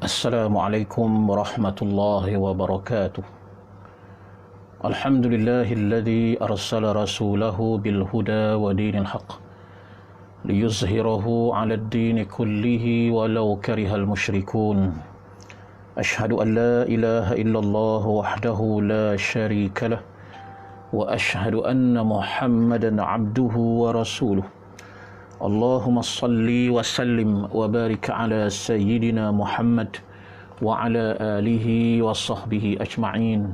Assalamualaikum warahmatullahi wabarakatuh. Alhamdulillahilladzi arsala rasulahu bil huda wa dinil haqq liyuzhirahu 'alad dini kullihi walau karihal musyrikun. Ashhadu an la ilaha illallah wahdahu la syarika lah wa ashhadu anna Muhammadan 'abduhu wa rasuluh. Allahumma salli wa sallim wa barik ala sayyidina Muhammad wa ala alihi wa sahbihi ajma'in.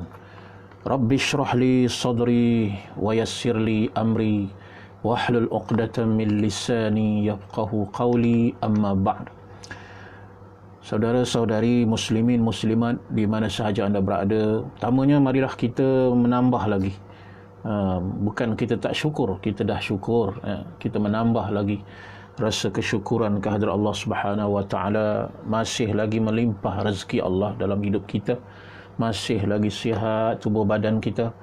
Rabbi shrah li sadri wa yassir li amri wahlul 'uqdatam min lisani yafqahu qawli, amma ba'd. Saudara-saudari muslimin muslimat di mana sahaja anda berada, pertamanya marilah kita menambah lagi. Bukan kita tak syukur, kita dah syukur. Kita menambah lagi rasa kesyukuran kehadrat Allah Subhanahu wa taala. Masih lagi melimpah rezeki Allah dalam hidup kita, masih lagi sihat tubuh badan kita,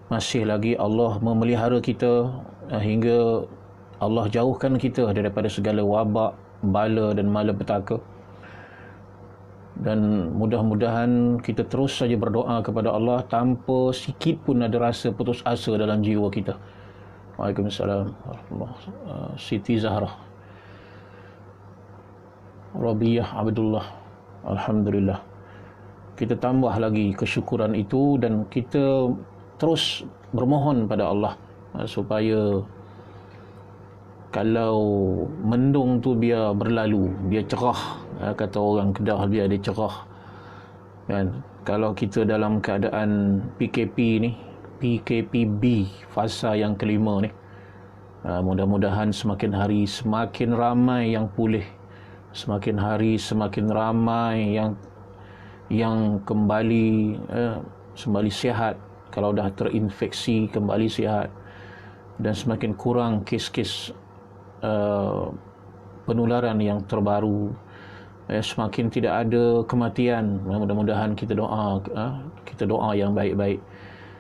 masih lagi Allah memelihara kita hingga Allah jauhkan kita daripada segala wabak, bala dan malapetaka. Dan mudah-mudahan kita terus saja berdoa kepada Allah tanpa sikit pun ada rasa putus asa dalam jiwa kita. Waalaikumsalam warahmatullahi. Siti Zahra, Rabiah Abdullah, alhamdulillah. Kita tambah lagi kesyukuran itu dan kita terus bermohon pada Allah supaya kalau mendung tu biar berlalu, biar cerah. Kata orang Kedah, biar dia cerah. Kan? Kalau kita dalam keadaan PKP ni, PKPB, fasa yang kelima ni, mudah-mudahan semakin hari semakin ramai yang pulih, semakin hari semakin ramai yang kembali sihat. Kalau dah terinfeksi kembali sihat, dan semakin kurang kes-kes penularan yang terbaru, semakin tidak ada kematian. Mudah-mudahan kita doa yang baik-baik,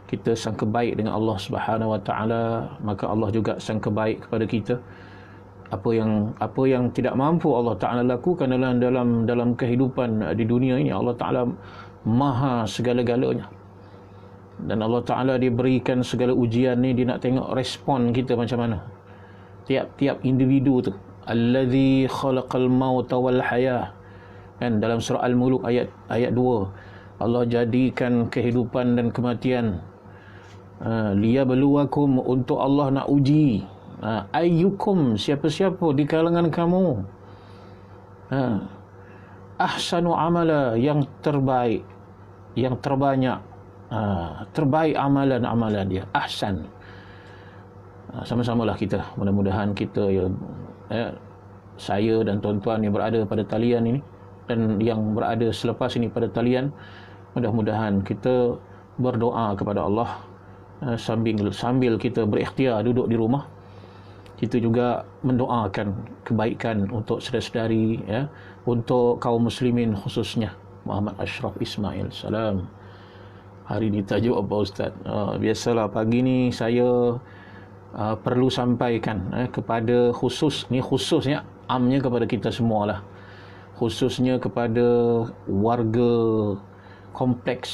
kita sangka baik dengan Allah Subhanahu wa taala, maka Allah juga sangka baik kepada kita. Apa yang tidak mampu Allah Taala lakukan dalam kehidupan di dunia ini, Allah Taala maha segala-galanya. Dan Allah Taala diberikan segala ujian ni, dia nak tengok respon kita macam mana. Tiap-tiap individu tu, allazi khalaqal mauta wal hayah, kan, dalam surah Al-Mulk ayat 2, Allah jadikan kehidupan dan kematian liyabluwakum, untuk Allah nak uji ayyukum, siapa-siapa di kalangan kamu ahsanu amala, yang terbaik, yang terbanyak, terbaik amalan dia, ahsan. Sama-samalah kita, mudah-mudahan kita saya dan tuan-tuan yang berada pada talian ini dan yang berada selepas ini pada talian, mudah-mudahan kita berdoa kepada Allah sambil kita berikhtiar duduk di rumah. Kita juga mendoakan kebaikan untuk saudara-saudari, untuk kaum muslimin khususnya. Muhammad Ashraf Ismail, salam. Hari ni tajuk apa Ustaz? Biasalah pagi ni saya perlu sampaikan kepada khususnya amnya kepada kita semualah, khususnya kepada warga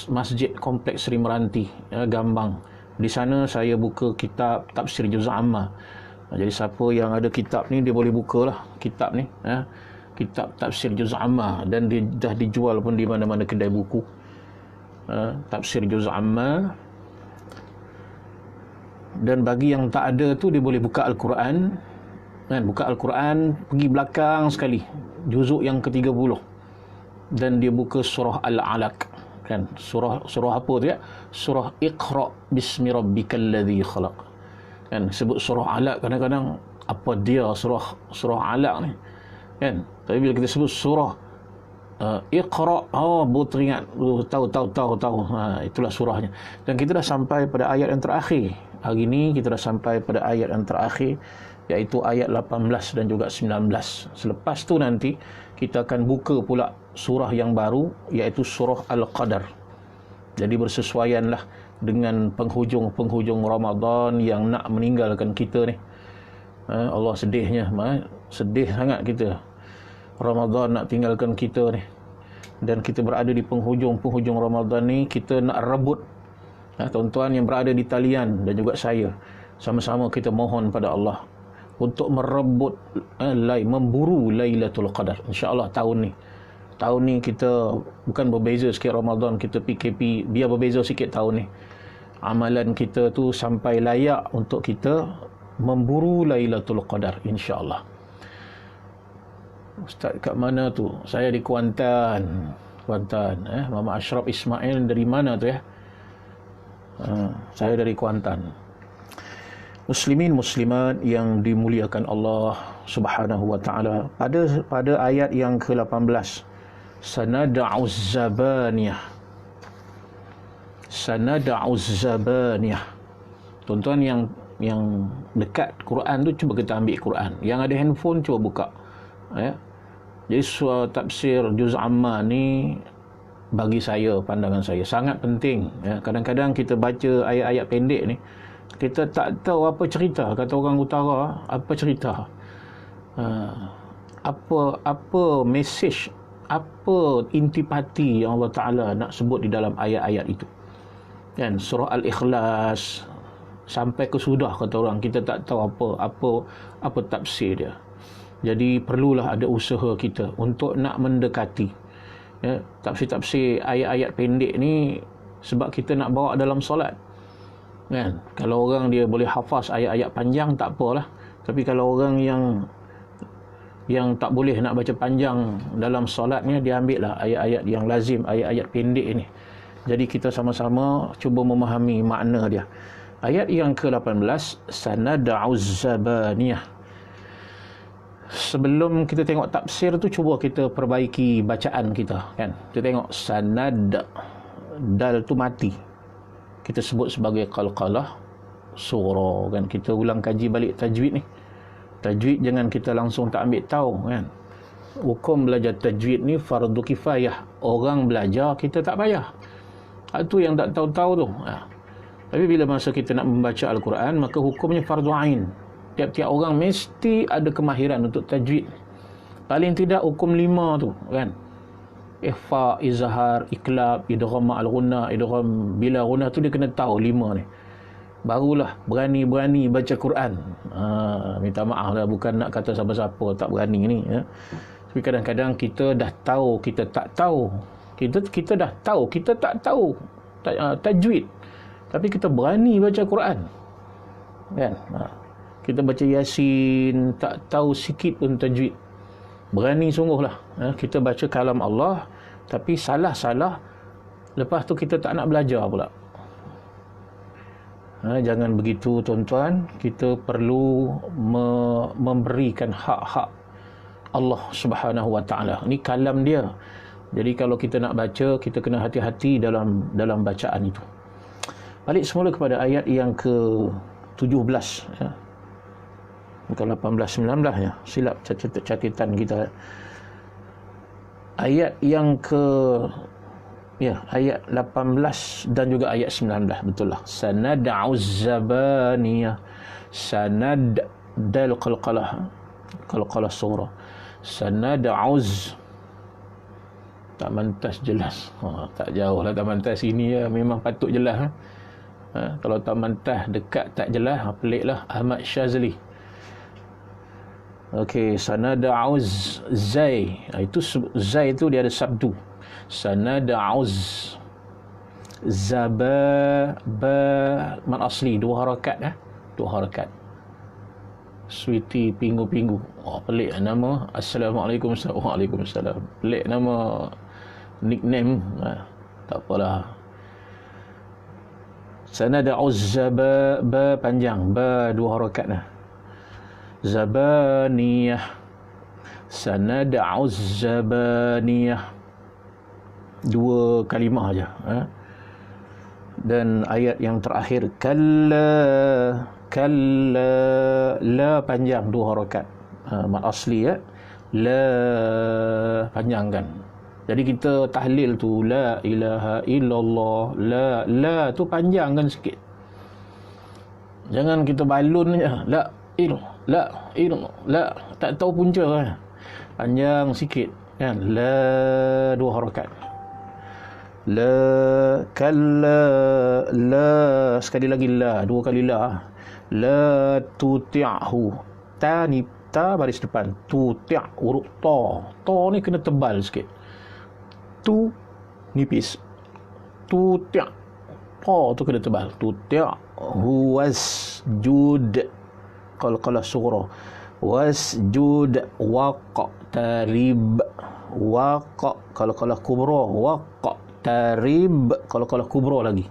Masjid Kompleks Seri Meranti, Gambang. Di sana saya buka kitab Tafsir Juz' Ammah. Jadi siapa yang ada kitab ni, dia boleh bukalah kitab ni, kitab Tafsir Juz' Ammah, dan dia dah dijual pun di mana-mana kedai buku. Tafsir Juz' Ammah. Dan bagi yang tak ada tu, dia boleh buka Al-Quran, kan, buka Al-Quran, pergi belakang sekali, juzuk yang ke-30, dan dia buka surah Al-Alaq, kan, surah apa tu ya? Surah Iqra bismi rabbikal ladzi khalaq. Kan, sebut surah Alaq, kadang-kadang apa dia surah Alaq ni, kan? Tapi bila kita sebut surah Iqra, baru teringat, tahu. Itulah surahnya. Dan kita dah sampai pada ayat yang terakhir. Hari ini kita dah sampai pada ayat yang terakhir, iaitu ayat 18 dan juga 19. Selepas tu nanti kita akan buka pula surah yang baru, iaitu surah Al-Qadar. Jadi bersesuaianlah dengan penghujung Ramadan yang nak meninggalkan kita ni. Allah sedih sangat kita. Ramadan nak tinggalkan kita ni. dan kita berada di penghujung Ramadan ni, kita nak rebut, tuan-tuan yang berada di talian dan juga saya, sama-sama kita mohon pada Allah untuk merebut, memburu Lailatul Qadar. InsyaAllah tahun ni kita bukan berbeza sikit Ramadan, kita PKP, biar berbeza sikit tahun ni. Amalan kita tu sampai layak untuk kita memburu Lailatul Qadar, insya-Allah. Ustaz kat mana tu? Saya di Kuantan. Mama Ashraf Ismail dari mana tu ya? Saya dari Kuantan. Muslimin muslimat yang dimuliakan Allah Subhanahu wa taala, pada ayat yang ke-18, sanada'uz zabaniyah. Tuan-tuan yang dekat Quran tu, cuba kita ambil Quran. Yang ada handphone cuba buka. Jadi surah tafsir juz amma ni bagi saya, pandangan saya sangat penting. Kadang-kadang kita baca ayat-ayat pendek ni, kita tak tahu apa cerita, kata orang utara, apa cerita, apa message, apa intipati yang Allah Ta'ala nak sebut di dalam ayat-ayat itu. Kan, surah Al-Ikhlas sampai ke sudah, kata orang, kita tak tahu apa tafsir dia. Jadi perlulah ada usaha kita untuk nak mendekati tafsir-tafsir ayat-ayat pendek ni, sebab kita nak bawa dalam solat. Kan, kalau orang dia boleh hafaz ayat-ayat panjang tak apalah, tapi kalau orang yang tak boleh nak baca panjang dalam solatnya, dia ambil lah ayat-ayat yang lazim, ayat-ayat pendek ini. Jadi kita sama-sama cuba memahami makna dia. Ayat yang ke-18, sanada'uz zabaniyah. Sebelum kita tengok tafsir tu, cuba kita perbaiki bacaan kita, kan. Kita tengok sanad, dal tu mati, kita sebut sebagai qalqalah surah, kan. Kita ulang kaji balik tajwid ni. Tajwid jangan kita langsung tak ambil tahu, kan. Hukum belajar tajwid ni fardu kifayah. Orang belajar, kita tak payah. Itu yang tak tahu-tahu tu. Tapi bila masa kita nak membaca Al-Quran, maka hukumnya fardu ain. Tiap-tiap orang mesti ada kemahiran untuk tajwid. Paling tidak hukum 5 tu, kan. Ikhfa, izhar, iklab, idgham ma'al ghunna, idgham bila ghunna tu dia kena tahu 5 ni. Barulah berani baca Quran. Minta maaf lah, bukan nak kata siapa-siapa tak berani ni, ya. Tapi kadang-kadang kita dah tahu, kita tak tahu. Kita dah tahu, kita tak tahu tajwid, tapi kita berani baca Quran, kan. Kita baca Yasin, tak tahu sikit pun tajwid, berani sungguhlah. Kita baca kalam Allah, tapi salah-salah, lepas tu kita tak nak belajar pula. Jangan begitu, tuan-tuan. Kita perlu memberikan hak-hak Allah Subhanahu wa taala. Ini kalam dia. Jadi kalau kita nak baca, kita kena hati-hati dalam bacaan itu. Balik semula kepada ayat yang ke-17, ya. Bukan 18, 19 ya. Silap catatan kita. Ayat yang ayat 18 dan juga ayat 19, betul lah. Sanad'uz zabaniyah. Sanad dal qalqalah surah. Sanad'uz, tak mantas jelas. Tak jauh lah tak mantas ini, ya. Memang patut jelas. Kalau tak mantas dekat tak jelas, peliklah. Ahmad Syazli. Okey, sanad'uz zai. Itu zai tu dia ada sabdu. Sanad'uz zaba ba mat asli 2 harakat, 2 harakat. Sweety Pingu-Pingu. Pelik nama. Assalamualaikum. Waalaikumsalam. Pelik nama, nickname. Tak apalah. Sanad'uz zaba ba panjang, ba 2 harakat lah. Zabaniyah. Sanad'uz zabaniyah. 2 kalimah aja. Dan ayat yang terakhir, kalla, la panjang 2 harakat. Mat asli, ya. La panjangkan. Jadi kita tahlil tu, la ilaha illallah, la tu panjangkan sikit. Jangan kita balun je, la, tak tahu punca, kan. Panjang sikit, kan, la dua harakat, la kalla, la sekali lagi la, dua kali la tuti'hu, ta ni ta baris depan, tuti' huruf ta ni kena tebal sikit, tu nipis, tuti' ta tu kena tebal, tuti' wasjud qalqalah sughra, wasjud waqtarib, qalqalah kubra, waqtarib qalqalah kubra lagi.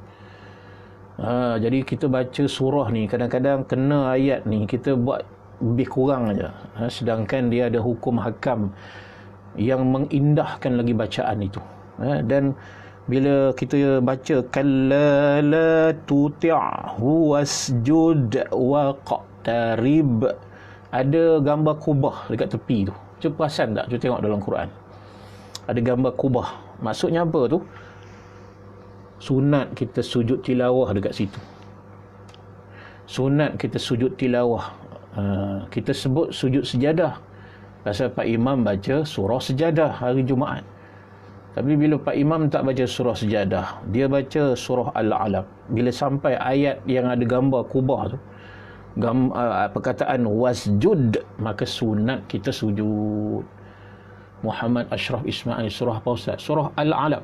Jadi kita baca surah ni kadang-kadang kena ayat ni kita buat lebih kurang aja, sedangkan dia ada hukum hakam yang mengindahkan lagi bacaan itu. Dan bila kita baca kalla la tuti'hu wasjud waqtarib, ada gambar kubah dekat tepi tu. Cuba perasan tak? Cuba tengok dalam Quran. Ada gambar kubah. Maksudnya apa tu? Sunat kita sujud tilawah dekat situ. Sunat kita sujud tilawah. Kita sebut sujud sejadah. Pasal Pak Imam baca surah sejadah hari Jumaat. Tapi bila Pak Imam tak baca surah sejadah, dia baca surah Al-Alaq. Bila sampai ayat yang ada gambar kubah tu, perkataan wasjud, maka sunat kita sujud. Muhammad Ashraf Ismail, surah apa Ustaz? Surah Al-Alaq.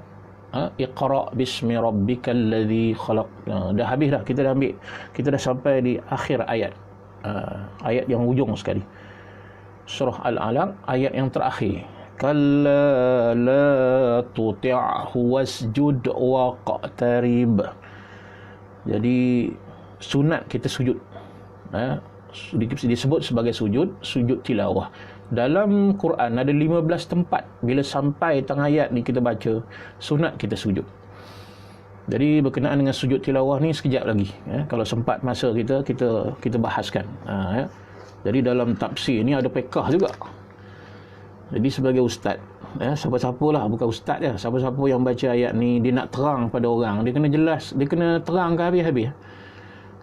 Iqra bismi rabbikal ladzi khalaq. Dah habis dah, kita dah ambil, kita dah sampai di akhir ayat. Ayat yang ujung sekali. Surah Al-Alaq ayat yang terakhir. Kalla la tuti'hu wasjud waqtarib. Jadi sunat kita sujud. Disebut sebagai sujud tilawah. Dalam Quran ada 15 tempat bila sampai tengah ayat ni kita baca, sunat kita sujud. Jadi berkenaan dengan sujud tilawah ni sekejap lagi, kalau sempat masa kita bahaskan. Jadi dalam tafsir ni ada fiqh juga. Jadi sebagai ustaz, siapa-siapalah, bukan ustaz je, siapa-siapa yang baca ayat ni, dia nak terang pada orang, dia kena jelas, dia kena terang ke habis-habis.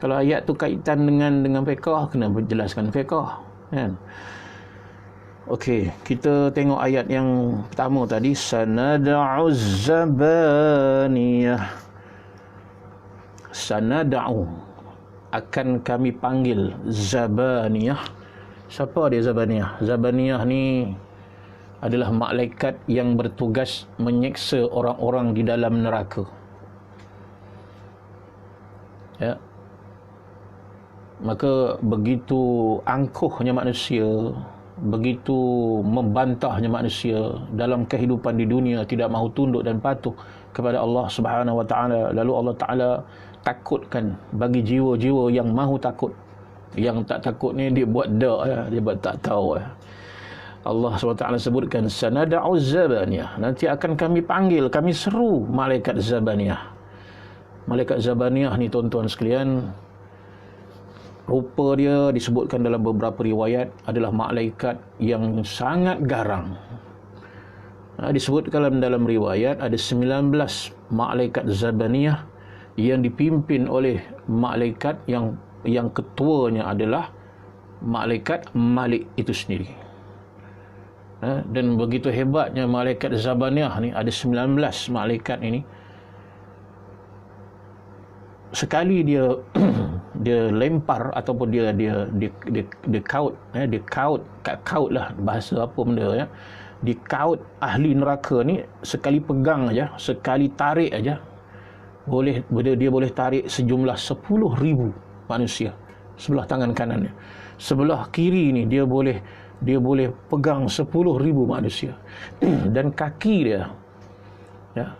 Kalau ayat tu kaitan dengan fiqh, kena jelaskan fiqh, kan? Okey, kita tengok ayat yang pertama tadi, sanad'u zabaniyah. Sanad'u, akan kami panggil, zabaniyah. Siapa dia zabaniyah? Zabaniyah ni adalah malaikat yang bertugas menyeksa orang-orang di dalam neraka. Ya. Maka begitu angkuhnya manusia, begitu membantahnya manusia dalam kehidupan di dunia, tidak mahu tunduk dan patuh kepada Allah Subhanahu wa taala, lalu Allah Taala takutkan bagi jiwa-jiwa yang mahu takut. Yang tak takut ni dia buat dia buat tak tahu. Allah SWT sebutkan sanad'u zabaniyah, nanti akan kami panggil, kami seru malaikat zabaniyah. Malaikat zabaniyah ni tuan-tuan sekalian, rupa dia disebutkan dalam beberapa riwayat adalah malaikat yang sangat garang. Disebutkan dalam riwayat ada 19 malaikat zabaniyah yang dipimpin oleh malaikat yang ketuanya adalah malaikat Malik itu sendiri. Dan begitu hebatnya malaikat zabaniyah ni, ada 19 malaikat ini. Sekali dia dia lempar ataupun dia kaut, kaut lah bahasa apa benda ya. Di kaut ahli neraka ni, sekali pegang aja, sekali tarik aja, dia boleh tarik sejumlah 10,000 manusia sebelah tangan kanannya. Sebelah kiri ni dia boleh pegang 10,000 manusia. Dan kaki dia,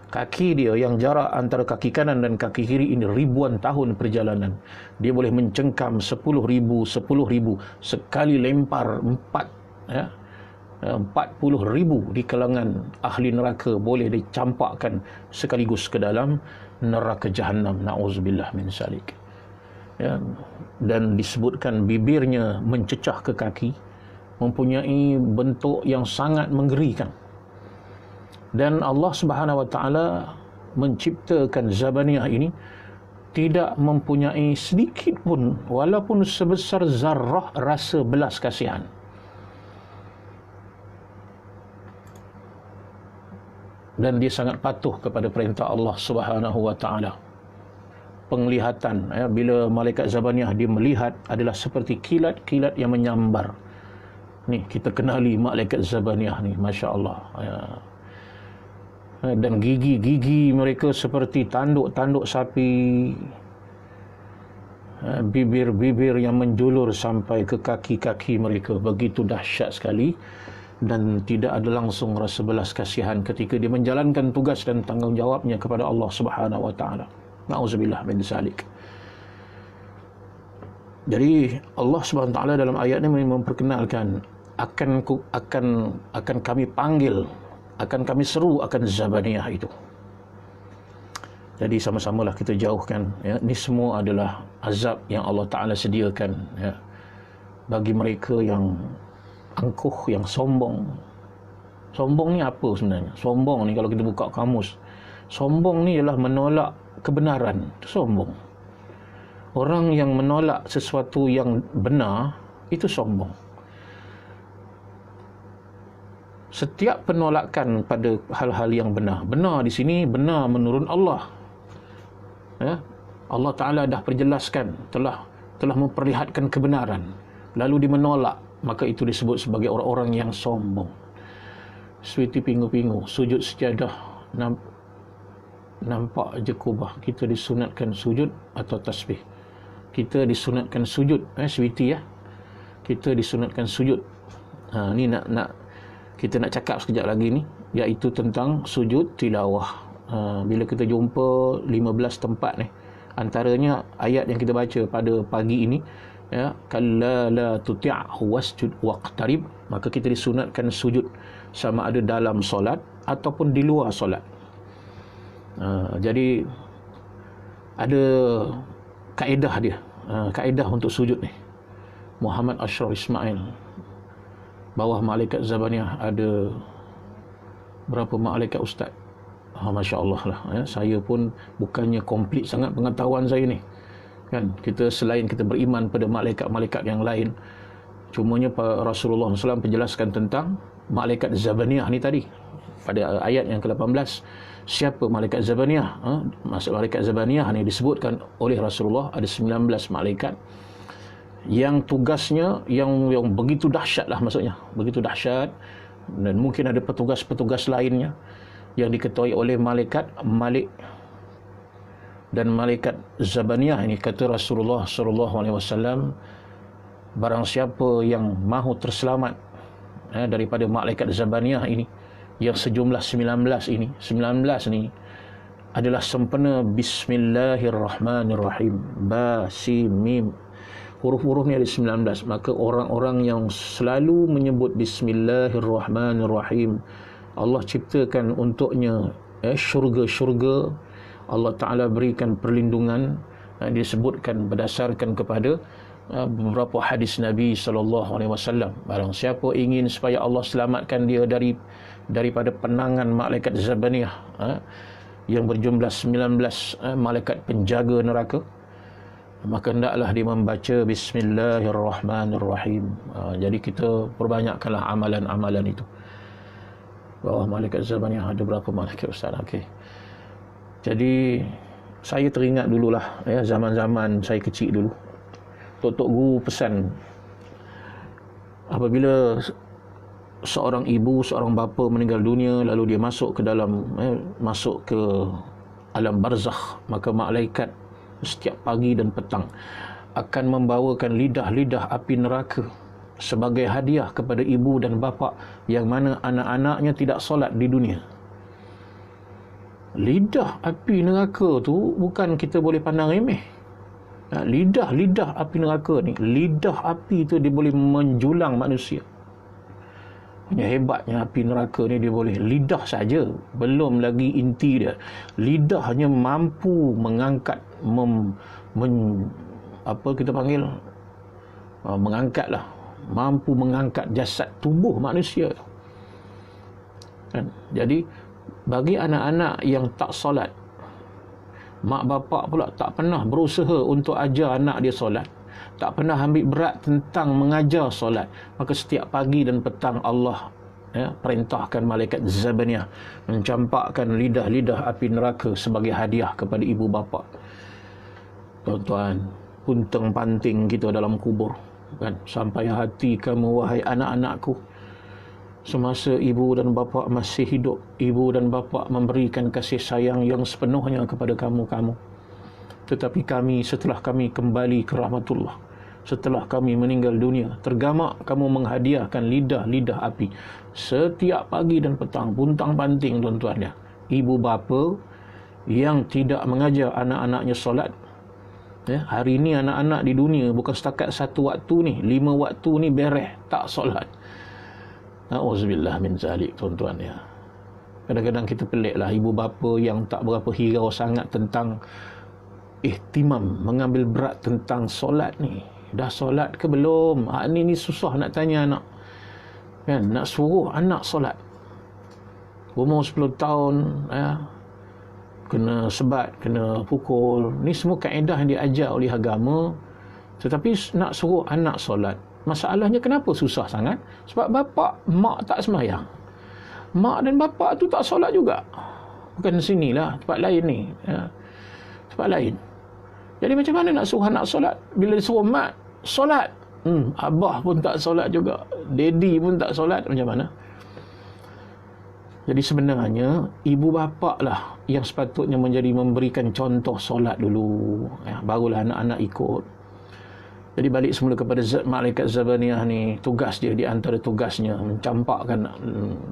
kaki dia yang jarak antara kaki kanan dan kaki kiri ini ribuan tahun perjalanan. Dia boleh mencengkam 10,000 sekali lempar 40,000 di kalangan ahli neraka boleh dicampakkan sekaligus ke dalam neraka Jahannam. Na'udzubillah min zalik. Dan disebutkan bibirnya mencecah ke kaki, mempunyai bentuk yang sangat mengerikan. Dan Allah Subhanahu wa taala menciptakan zabaniyah ini tidak mempunyai sedikit pun, walaupun sebesar zarrah, rasa belas kasihan. dan dia sangat patuh kepada perintah Allah Subhanahu wa taala. Penglihatan, bila malaikat Zabaniyah dia melihat adalah seperti kilat-kilat yang menyambar. Ni kita kenali malaikat Zabaniyah ni, masya-Allah. Dan gigi-gigi mereka seperti tanduk-tanduk sapi. Bibir-bibir yang menjulur sampai ke kaki-kaki mereka, begitu dahsyat sekali. Dan tidak ada langsung rasa belas kasihan ketika dia menjalankan tugas dan tanggungjawabnya kepada Allah Subhanahu wa taala. Na'udzubillah min dzalik. Jadi Allah Subhanahu wa taala dalam ayat ini memperkenalkan akan kami panggil, akan kami seru akan Zabaniyah itu. Jadi sama-samalah kita jauhkan, ini semua adalah azab yang Allah Taala sediakan, bagi mereka yang angkuh, yang sombong. Sombong ni apa sebenarnya? Sombong ni kalau kita buka kamus, sombong ni ialah menolak kebenaran. Itu sombong. Orang yang menolak sesuatu yang benar, itu sombong. Setiap penolakan pada hal-hal yang benar, benar di sini benar menurut Allah. Allah Ta'ala dah perjelaskan, telah memperlihatkan kebenaran, lalu dia menolak, maka itu disebut sebagai orang-orang yang sombong. Seperti pingu-pingu sujud sejadah, nampak je kubah. Kita disunatkan sujud atau tasbih. Kita disunatkan sujud, sweety kita disunatkan sujud. Ni kita nak cakap sekejap lagi ni, iaitu tentang sujud tilawah. Bila kita jumpa 15 tempat ni, antaranya ayat yang kita baca pada pagi ini, kalla la tuti'hu wasjud waqtarib, maka kita disunatkan sujud sama ada dalam solat ataupun di luar solat. Jadi ada kaedah dia, kaedah untuk sujud ni. Muhammad Ashraf Ismail, bawah malaikat Zabaniyah ada berapa malaikat ustaz? Masya Allah lah. Saya pun bukannya komplit sangat pengetahuan saya ni, kan. Kita selain kita beriman pada malaikat-malaikat yang lain, cumanya Rasulullah SAW penjelaskan tentang malaikat Zabaniyah ni tadi pada ayat yang ke-18. Siapa malaikat Zabaniyah? Maksud malaikat Zabaniyah ni disebutkan oleh Rasulullah ada 19 malaikat yang tugasnya yang begitu dahsyat lah, maksudnya begitu dahsyat, dan mungkin ada petugas-petugas lainnya yang diketuai oleh malaikat Malik dan malaikat Zabaniyah ini. Kata Rasulullah SAW, barang siapa yang mahu terselamat daripada malaikat Zabaniyah ini, yang sejumlah 19 ni adalah sempena Bismillahirrahmanirrahim, ba, sin, mim, huruf-huruf ni ada 19. Maka orang-orang yang selalu menyebut Bismillahirrahmanirrahim, Allah ciptakan untuknya syurga-syurga. Allah Ta'ala berikan perlindungan. Disebutkan berdasarkan kepada beberapa hadis Nabi SAW. Barang siapa ingin supaya Allah selamatkan dia daripada penangan malaikat Zabaniyah, yang berjumlah 19 malaikat penjaga neraka, maka hendaklah dia membaca Bismillahirrahmanirrahim. Jadi kita perbanyakkanlah amalan-amalan itu. Bawah malaikat Zabaniyah ada berapa malaikat ustaz? Okey. Jadi saya teringat dululah, zaman-zaman saya kecil dulu, tok guru pesan, apabila seorang ibu, seorang bapa meninggal dunia, lalu dia masuk ke alam barzakh, maka malaikat setiap pagi dan petang akan membawakan lidah-lidah api neraka sebagai hadiah kepada ibu dan bapa yang mana anak-anaknya tidak solat di dunia. Lidah api neraka tu bukan kita boleh pandang remeh. Lidah api neraka ni, lidah api tu dia boleh menjulang manusia. Punya hebatnya api neraka ni, dia boleh lidah saja, belum lagi inti dia. Lidah hanya mampu mengangkat mampu mengangkat jasad tubuh manusia. Kan? Jadi bagi anak-anak yang tak solat, mak bapak pula tak pernah berusaha untuk ajar anak dia solat, tak pernah ambil berat tentang mengajar solat, maka setiap pagi dan petang Allah perintahkan malaikat Zabaniyah mencampakkan lidah-lidah api neraka sebagai hadiah kepada ibu bapa. Tuan-tuan, puntang-panting kita dalam kubur, kan? Sampai hati kamu, wahai anak-anakku, semasa ibu dan bapa masih hidup, ibu dan bapa memberikan kasih sayang yang sepenuhnya kepada kamu. Tetapi kami, setelah kami kembali ke rahmatullah, setelah kami meninggal dunia, tergamak kamu menghadiahkan lidah-lidah api setiap pagi dan petang, puntang-panting, tuan-tuan ya. Ibu bapa yang tidak mengajar anak-anaknya solat. Hari ini anak-anak di dunia bukan setakat satu waktu ni, 5 waktu ni beres tak solat. Na'udzubillah min zalik, tuan-tuan ya. Kadang-kadang kita peliklah ibu bapa yang tak berapa hirau sangat tentang ihtimam, mengambil berat tentang solat ni. Dah solat ke belum? Ni susah nak tanya anak. Kan, nak suruh anak solat. Umur 10 tahun kena sebat, kena pukul. Ni semua kaedah yang diajar oleh agama. Tetapi nak suruh anak solat, masalahnya kenapa susah sangat? Sebab bapa, mak tak sembahyang. Mak dan bapa tu tak solat juga. Bukan sinilah, tempat lain ni. Tempat lain. Jadi macam mana nak suruh anak solat? Bila disuruh mak solat, abah pun tak solat juga, daddy pun tak solat, macam mana? Jadi sebenarnya ibu bapa lah yang sepatutnya memberikan contoh solat dulu, barulah anak-anak ikut. Jadi balik semula kepada malaikat Zabaniyah ni, tugas dia, di antara tugasnya mencampakkan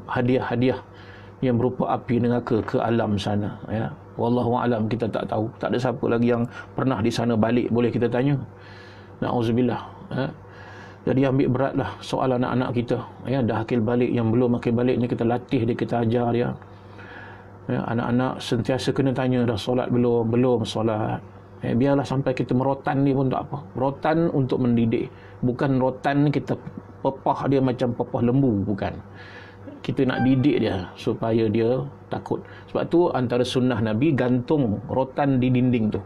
hadiah-hadiah yang berupa api neraka ke alam sana. Wallahu a'lam, kita tak tahu. Tak ada siapa lagi yang pernah di sana balik boleh kita tanya. Na'udzubillah. Jadi ambil beratlah soal anak-anak kita. Dah akil balik, yang belum akil baliknya kita latih dia, kita ajar dia. Anak-anak sentiasa kena tanya, dah solat belum? Belum solat. Biarlah sampai kita merotan dia pun tak apa. Rotan untuk mendidik. Bukan rotan kita pepah dia macam pepah lembu, bukan. Kita nak didik dia supaya dia takut. Sebab tu antara sunnah Nabi gantung rotan di dinding tu.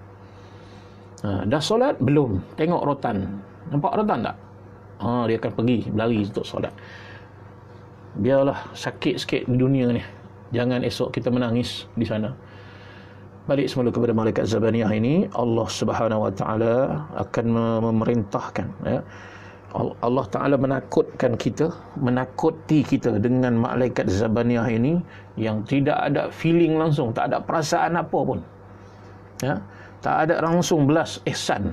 Dah solat? Belum. Tengok rotan. Nampak rotan tak? Dia akan pergi berlari untuk solat. Biarlah sakit sikit di dunia ni, jangan esok kita menangis di sana. Balik semula kepada malaikat Zabaniyah ini, Allah Subhanahu Wa Taala akan memerintahkan. Allah Ta'ala menakutkan kita, menakuti kita dengan malaikat Zabaniyah ini yang tidak ada feeling langsung, tak ada perasaan apa pun. Tak ada langsung belas ihsan.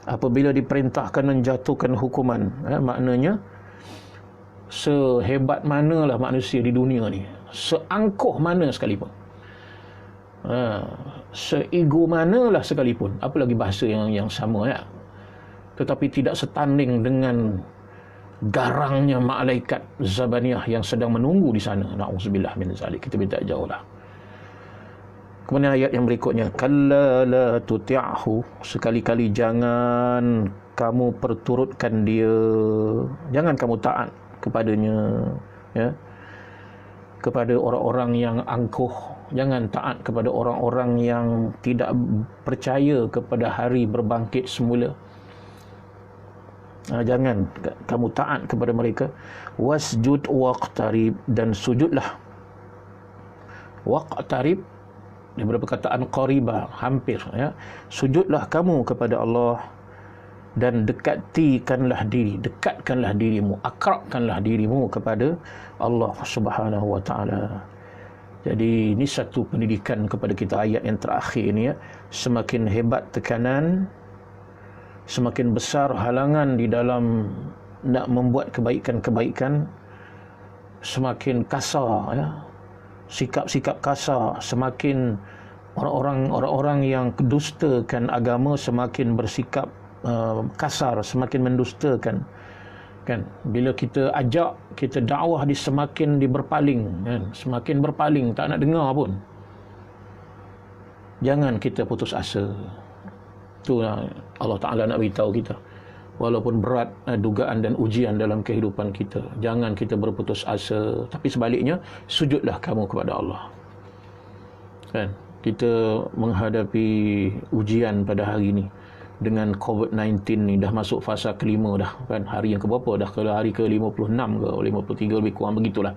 Apabila diperintahkan menjatuhkan hukuman, maknanya sehebat manalah manusia di dunia ni, seangkuh mana sekalipun, seego manalah sekalipun, apa lagi bahasa yang sama tetapi tidak setanding dengan garangnya malaikat Zabaniyah yang sedang menunggu di sana. Na'udzubillah min zalik. Kita minta jauhlah. Kemudian ayat yang berikutnya, kalla la tuti'hu, sekali-kali jangan kamu perturutkan dia, jangan kamu taat kepadanya, kepada orang-orang yang angkuh. Jangan taat kepada orang-orang yang tidak percaya kepada hari berbangkit semula. Jangan kamu taat kepada mereka. Wasjud waqtarib, dan sujudlah. Waqtarib daripada perkataan qariba, hampir, sujudlah kamu kepada Allah dan dekatkanlah dirimu, akrabkanlah dirimu kepada Allah Subhanahu Wa Taala. Jadi ini satu pendidikan kepada kita ayat yang terakhir ini. Semakin hebat tekanan, semakin besar halangan di dalam nak membuat kebaikan-kebaikan, semakin kasar sikap-sikap kasar, semakin orang-orang yang dustakan agama semakin bersikap kasar, semakin mendustakan, kan? Bila kita ajak, kita dakwah, semakin berpaling, kan? Semakin berpaling, tak nak dengar pun. Jangan kita putus asa. Itulah Allah Ta'ala nak beritahu kita. Walaupun berat dugaan dan ujian dalam kehidupan kita, jangan kita berputus asa. Tapi sebaliknya, sujudlah kamu kepada Allah. Kan? Kita menghadapi ujian pada hari ini. dengan COVID-19 ni dah masuk fasa kelima dah kan, hari yang keberapa dah, ke hari ke-56 ke 53 lebih kurang begitulah.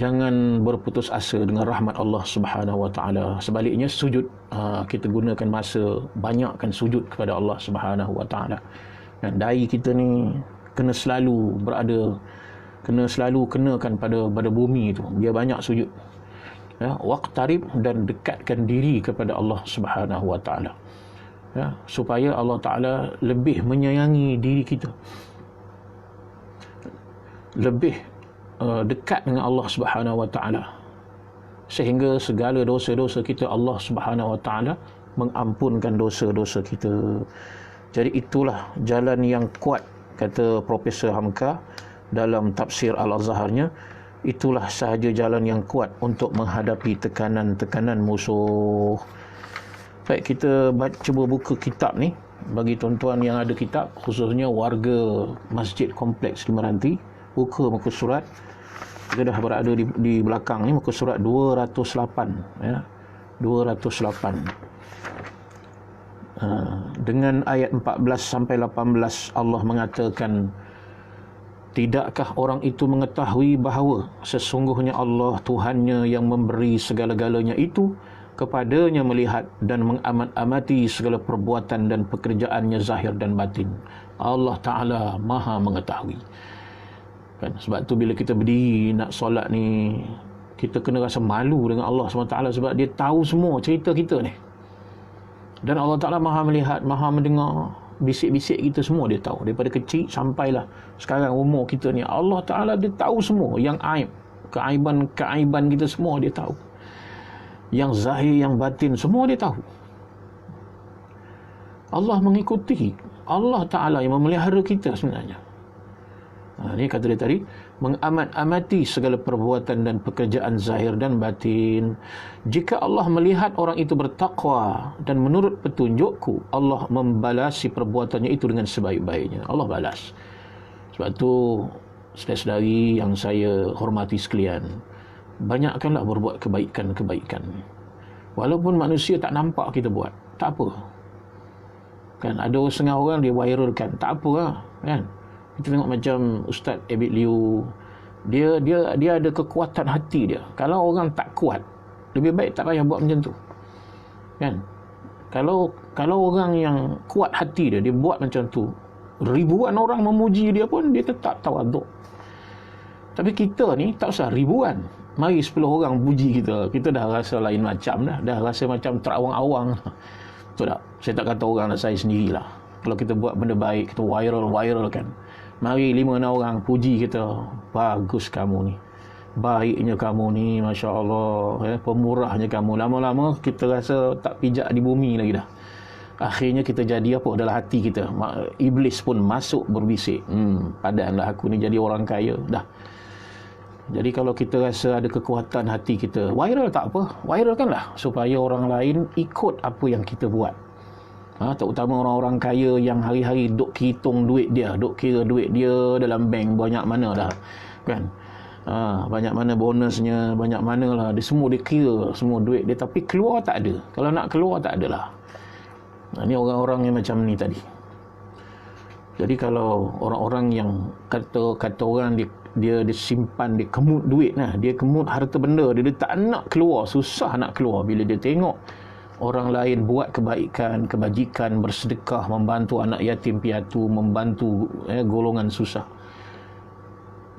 Jangan berputus asa dengan rahmat Allah Subhanahu wa taala. Sebaliknya sujud, kita gunakan masa banyakkan sujud kepada Allah Subhanahu wa taala. Dan dai kita ni kena selalu kenakan pada bumi itu. Dia banyak sujud. Ya, waqtarib, dan dekatkan diri kepada Allah Subhanahu wa taala. Ya, supaya Allah Ta'ala lebih menyayangi diri kita, lebih dekat dengan Allah Subhanahu wa Ta'ala, sehingga segala dosa-dosa kita Allah Subhanahu wa Ta'ala mengampunkan dosa-dosa kita. Jadi itulah jalan yang kuat, kata Profesor Hamka dalam tafsir Al-Azharnya. Itulah sahaja jalan yang kuat untuk menghadapi tekanan-tekanan musuh. Baik, kita cuba buka kitab ni. Bagi tuan-tuan yang ada kitab, khususnya warga Masjid Kompleks Limeranti, buka muka surat. Kita dah berada di belakang ni, muka surat 208. Ya, 208. Dengan ayat 14 sampai 18 Allah mengatakan, tidakkah orang itu mengetahui bahawa sesungguhnya Allah Tuhannya yang memberi segala-galanya itu, kepadanya melihat dan mengamat-amati segala perbuatan dan pekerjaannya zahir dan batin. Allah Ta'ala maha mengetahui. Kan? Sebab tu bila kita berdiri nak solat ni, kita kena rasa malu dengan Allah SWT, sebab dia tahu semua cerita kita ni. Dan Allah Ta'ala maha melihat, maha mendengar bisik-bisik kita semua, dia tahu. Daripada kecil sampailah sekarang umur kita ni, Allah Ta'ala dia tahu semua. Yang aib, keaiban kita semua dia tahu. Yang zahir, yang batin, semua dia tahu. Allah mengikuti. Allah Ta'ala yang memelihara kita sebenarnya. Ini kata dia tadi, mengamat-amati segala perbuatan dan pekerjaan zahir dan batin. Jika Allah melihat orang itu bertakwa dan menurut petunjukku, Allah membalasi perbuatannya itu dengan sebaik-baiknya. Allah balas. Sebab tu, saudara-saudari yang saya hormati sekalian, banyakkanlah berbuat kebaikan-kebaikan. Walaupun manusia tak nampak kita buat, tak apa. Kan ada setengah orang dia viralkan, tak apa lah, kan. Kita tengok macam Ustaz Abid Liu, dia ada kekuatan hati dia. Kalau orang tak kuat, lebih baik tak payah buat macam tu. Kan? Kalau orang yang kuat hati dia buat macam tu, ribuan orang memuji dia pun dia tetap tawaduk. Tapi kita ni tak usah ribuan. Mari 10 orang puji kita, kita dah rasa lain macam dah rasa macam terawang-awang. Betul tak? Saya tak kata orang lah, saya sendirilah. Kalau kita buat benda baik, kita viral kan. Mari 5-6 orang puji kita, bagus kamu ni, baiknya kamu ni, Masya Allah, pemurahnya kamu. Lama-lama kita rasa tak pijak di bumi lagi dah. Akhirnya kita jadi apa dalam hati kita? Iblis pun masuk berbisik, padanlah aku ni jadi orang kaya dah. Jadi kalau kita rasa ada kekuatan hati kita, viral tak apa, viralkanlah supaya orang lain ikut apa yang kita buat. Terutama orang-orang kaya yang hari-hari duk hitung duit dia, duk kira duit dia dalam bank banyak mana dah, kan? Banyak mana bonusnya, banyak mana lah, dia semua dia kira semua duit dia, tapi keluar tak ada. Kalau nak keluar tak adalah. Ini orang-orang yang macam ni tadi. Jadi kalau orang-orang yang kata orang dia simpan, dia kemut duit, dia kemut harta benda, dia tak nak keluar, susah nak keluar bila dia tengok orang lain buat kebaikan, kebajikan, bersedekah, membantu anak yatim piatu, membantu golongan susah,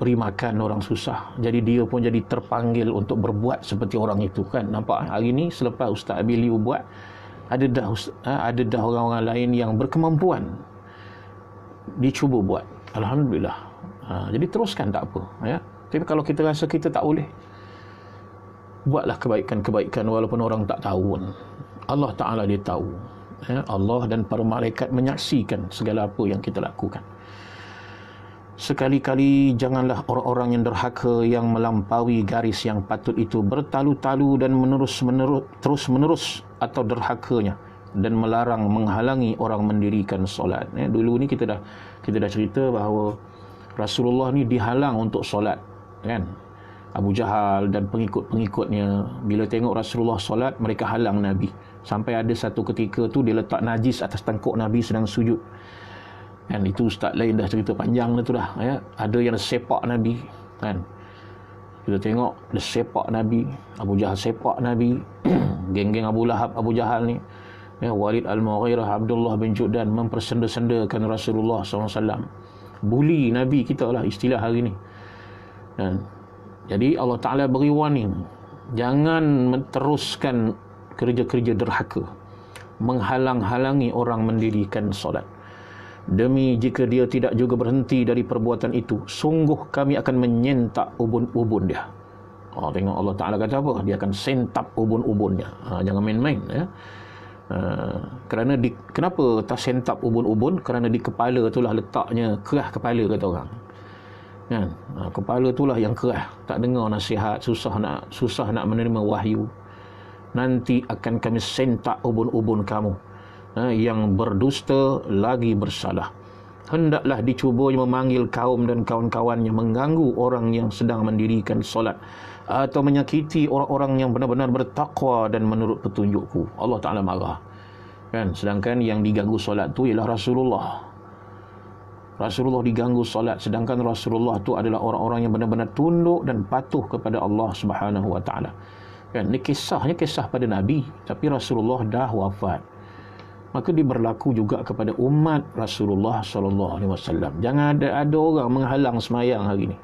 beri makan orang susah. Jadi dia pun jadi terpanggil untuk berbuat seperti orang itu, kan? Nampak hari ni selepas Ustaz Abid Liu buat, ada dah orang-orang lain yang berkemampuan dicuba buat. Alhamdulillah. Jadi teruskan, tak apa, ya. Tapi kalau kita rasa kita tak boleh, buatlah kebaikan-kebaikan walaupun orang tak tahu pun. Allah Ta'ala dia tahu, ya. Allah dan para malaikat menyaksikan segala apa yang kita lakukan. Sekali-kali janganlah orang-orang yang derhaka, yang melampaui garis yang patut itu, bertalu-talu dan terus-menerus atau derhakanya, dan melarang, menghalangi orang mendirikan solat. Dulu ni kita dah cerita bahawa Rasulullah ni dihalang untuk solat, kan? Abu Jahal dan pengikut-pengikutnya bila tengok Rasulullah solat, mereka halang Nabi. Sampai ada satu ketika tu dia letak najis atas tengkuk Nabi sedang sujud. Dan itu ustaz lain dah cerita panjang dah tu dah, ya. Ada yang sepak Nabi, kan. Kita tengok dia sepak Nabi, Abu Jahal sepak Nabi. Geng-geng Abu Lahab, Abu Jahal ni, ya, Walid Al-Mughirah, Abdullah bin Judan mempersenda-sendakan Rasulullah SAW. Buli Nabi kita lah istilah hari ni. Dan jadi Allah Ta'ala beri warning, jangan meneruskan kerja-kerja derhaka, menghalang-halangi orang mendirikan solat. Demi jika dia tidak juga berhenti dari perbuatan itu, sungguh kami akan menyentak ubun-ubun dia. Tengok Allah Ta'ala kata apa? Dia akan sentap ubun-ubunnya. Jangan main-main, ya. Kenapa tak sentap ubun-ubun? Kerana di kepala itulah letaknya kerah kepala, kata orang. Kan? Kepala itulah yang kerah, tak dengar nasihat, susah nak menerima wahyu. Nanti akan kami sentak ubun-ubun kamu, yang berdusta lagi bersalah. Hendaklah dicubanya memanggil kaum dan kawan-kawannya, mengganggu orang yang sedang mendirikan solat, atau menyakiti orang-orang yang benar-benar bertakwa dan menurut petunjukku. Allah Ta'ala marah, kan? Sedangkan yang diganggu solat tu ialah Rasulullah. Rasulullah diganggu solat, sedangkan Rasulullah tu adalah orang-orang yang benar-benar tunduk dan patuh kepada Allah Subhanahu Wa Ta'ala. Kan? Ini kisahnya kisah pada Nabi, tapi Rasulullah dah wafat. Maka dia berlaku juga kepada umat Rasulullah SAW. Jangan ada orang menghalang semayang hari ni.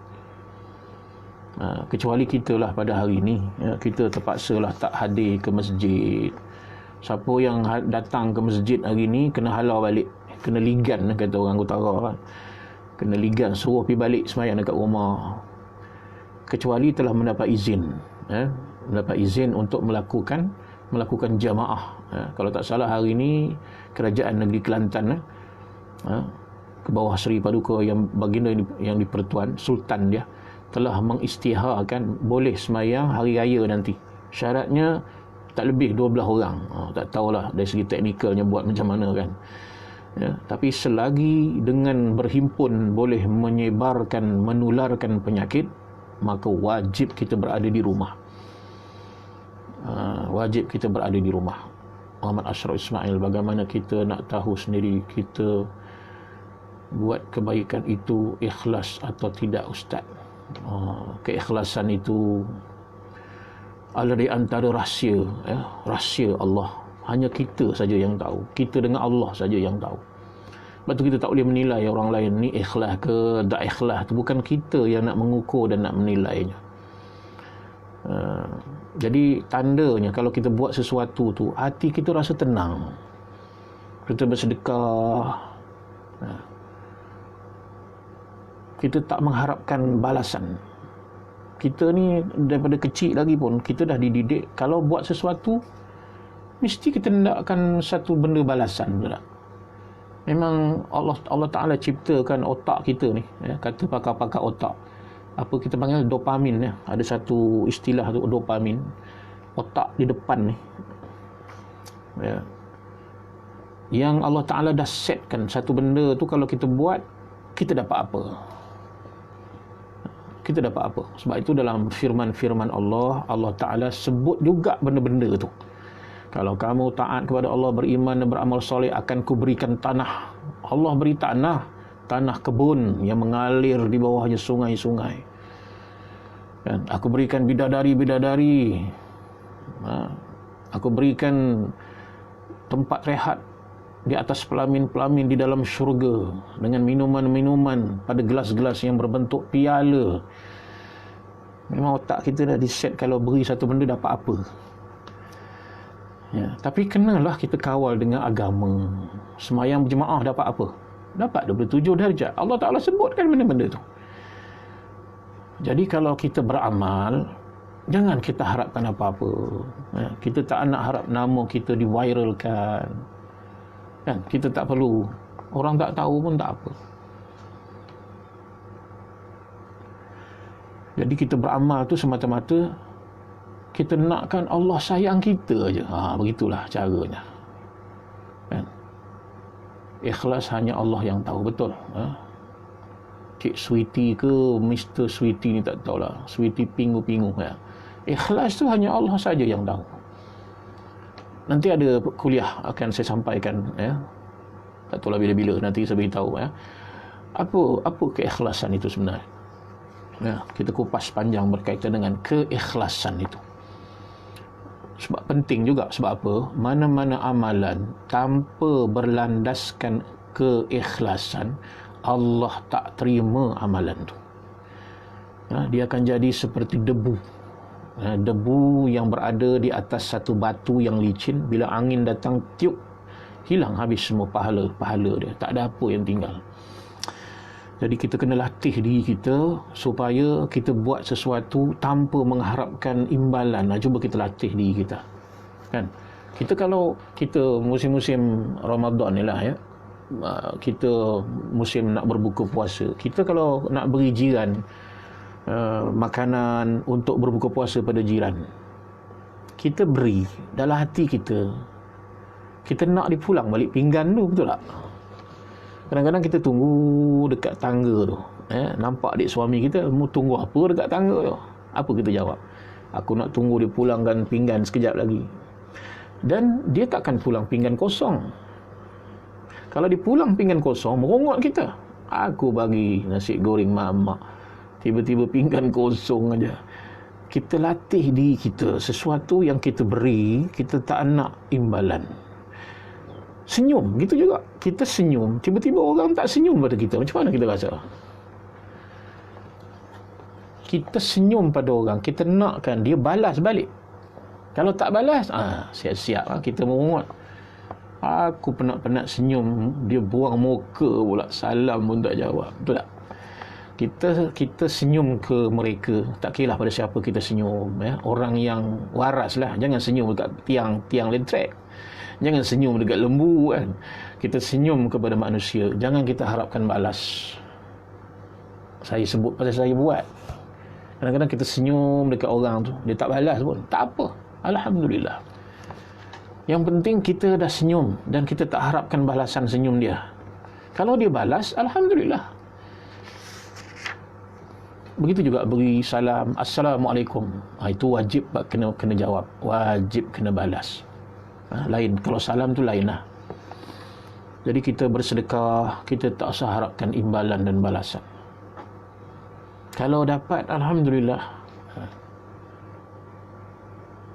Kecuali kita lah pada hari ni, ya, kita terpaksalah tak hadir ke masjid. Siapa yang datang ke masjid hari ni kena halau balik, kena ligan, kata orang utara kan. Kena ligan, suruh pergi balik semayang dekat rumah. Kecuali telah mendapat izin, ya, mendapat izin untuk melakukan jamaah. Kalau tak salah hari ini kerajaan negeri Kelantan, ke bawah Seri Paduka yang baginda yang di-Pertuan Sultan dia telah mengisytiharkan boleh semayang hari raya nanti. Syaratnya tak lebih 12 orang. Tak tahulah dari segi teknikalnya buat macam mana, kan. Ya, tapi selagi dengan berhimpun boleh menularkan penyakit, maka wajib kita berada di rumah. Wajib kita berada di rumah. Muhammad Ashraf Ismail, bagaimana kita nak tahu sendiri kita buat kebaikan itu ikhlas atau tidak, Ustaz? Keikhlasan itu adalah di antara rahsia, ya, rahsia Allah. Hanya kita saja yang tahu. Kita dengan Allah saja yang tahu. Sebab tu kita tak boleh menilai orang lain ni ikhlas ke tak ikhlas. Itu bukan kita yang nak mengukur dan nak menilainya. Jadi tandanya kalau kita buat sesuatu tu, hati kita rasa tenang, kita bersedekah, kita tak mengharapkan balasan. Kita ni daripada kecil lagi pun kita dah dididik kalau buat sesuatu mesti kita nakkan satu benda balasan, betul tak? Memang Allah Ta'ala ciptakan otak kita ni, ya, kata pakar-pakar otak, apa kita panggil dopamin, ya. Ada satu istilah tu, dopamin, otak di depan ni, ya, yang Allah Ta'ala dah setkan satu benda tu kalau kita buat kita dapat apa. Kita dapat apa? Sebab itu dalam firman-firman Allah Ta'ala sebut juga benda-benda tu. Kalau kamu taat kepada Allah, beriman dan beramal soleh, akan kuberikan tanah. Allah beri tanah kebun yang mengalir di bawahnya sungai-sungai. Dan aku berikan bidadari-bidadari. Aku berikan tempat rehat di atas pelamin-pelamin di dalam syurga dengan minuman-minuman pada gelas-gelas yang berbentuk piala. Memang otak kita dah diset kalau beri satu benda dapat apa. Ya, tapi kenalah kita kawal dengan agama. Semayang berjemaah dapat apa? Dapat 27 darjat. Allah Ta'ala sebutkan benda-benda tu. Jadi kalau kita beramal, jangan kita harapkan apa-apa. Ya, kita tak nak harap nama kita diviralkan. Kan? Kita tak perlu. Orang tak tahu pun tak apa. Jadi kita beramal tu semata-mata kita nakkan Allah sayang kita aja. Begitulah caranya. Kan? Ikhlas hanya Allah yang tahu, betul. Cik Sweety ke Mr. Sweety ni tak tahulah. Sweety pingu-pingu ya. Ikhlas tu hanya Allah saja yang tahu. Nanti ada kuliah akan saya sampaikan ya. Tak tahulah bila-bila nanti saya beritahu ya. Apa keikhlasan itu sebenarnya? Ya, kita kupas panjang berkaitan dengan keikhlasan itu. Sebab penting juga, sebab apa? Mana-mana amalan tanpa berlandaskan keikhlasan, Allah tak terima amalan tu. Ya, dia akan jadi seperti debu. Ya, debu yang berada di atas satu batu yang licin, bila angin datang tiup, hilang habis semua pahala dia. Tak ada apa yang tinggal. Jadi kita kena latih diri kita supaya kita buat sesuatu tanpa mengharapkan imbalan. Cuba kita latih diri kita. Kan? Kita kalau kita musim-musim Ramadan ni lah ya. Kita musim nak berbuka puasa. Kita kalau nak beri jiran makanan untuk berbuka puasa pada jiran, kita beri dalam hati kita. Kita nak dia pulang balik pinggan tu, betul tak? Kadang-kadang kita tunggu dekat tangga tu. Nampak adik suami kita, mu tunggu apa dekat tangga tu? Apa kita jawab? Aku nak tunggu dia pulangkan pinggan sekejap lagi. Dan dia takkan pulang pinggan kosong. Kalau dia pulang pinggan kosong, merongot kita. Aku bagi nasi goreng mak-mak. Tiba-tiba pinggan kosong aja. Kita latih diri kita. Sesuatu yang kita beri, kita tak nak imbalan. Senyum, gitu juga. Kita senyum, tiba-tiba orang tak senyum pada kita. Macam mana kita rasa? Kita senyum pada orang, kita nakkan dia balas balik. Kalau tak balas, siap-siap kita merongot. Aku penat-penat senyum, dia buang muka pula, salam pun tak jawab. Betul tak? Kita senyum ke mereka, tak kira pada siapa kita senyum ya. Orang yang waras lah. Jangan senyum dekat tiang lentrek. Jangan senyum dekat lembu kan. Kita senyum kepada manusia. Jangan kita harapkan balas. Saya sebut pasal saya buat. Kadang-kadang kita senyum dekat orang tu, dia tak balas pun, tak apa. Alhamdulillah. Yang penting kita dah senyum dan kita tak harapkan balasan senyum dia. Kalau dia balas, alhamdulillah. Begitu juga beri salam, Assalamualaikum. Itu wajib kena jawab, wajib kena balas. Lain, kalau salam tu lain lah. Jadi kita bersedekah, kita tak usah harapkan imbalan dan balasan. Kalau dapat, alhamdulillah.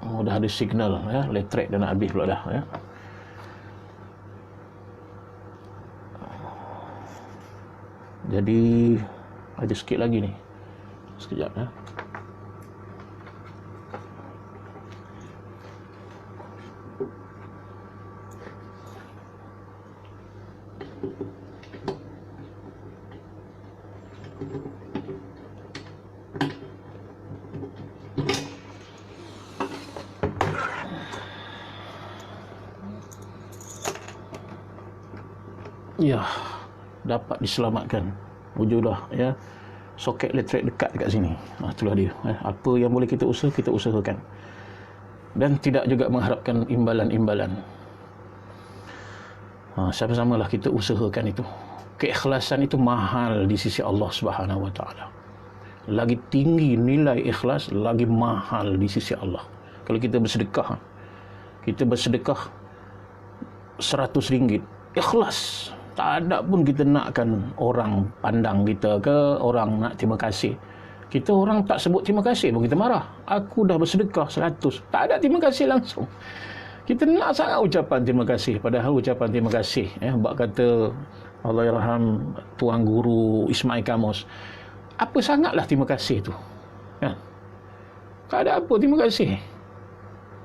Dah ada signal ya, elektrik dah nak habis pula dah ya. Jadi ada sikit lagi ni. Sekejap ya. Ya, dapat diselamatkan. Wujudlah ya. Soket elektrik dekat sini. Itulah dia. Apa yang boleh kita usahakan. Dan tidak juga mengharapkan imbalan-imbalan. Sama-samalah kita usahakan itu. Keikhlasan itu mahal di sisi Allah Subhanahu Wa Taala. Lagi tinggi nilai ikhlas, lagi mahal di sisi Allah. Kalau kita bersedekah RM100, ikhlas. Tak ada pun kita nakkan orang pandang kita ke, orang nak terima kasih. Kita orang tak sebut terima kasih pun kita marah. Aku dah bersedekah 100. Tak ada terima kasih langsung. Kita nak sangat ucapan terima kasih. Padahal ucapan terima kasih. Bak kata Allahyarham Tuan Guru Ismail Kamus. Apa sangatlah terima kasih tu. Tak ada apa terima kasih.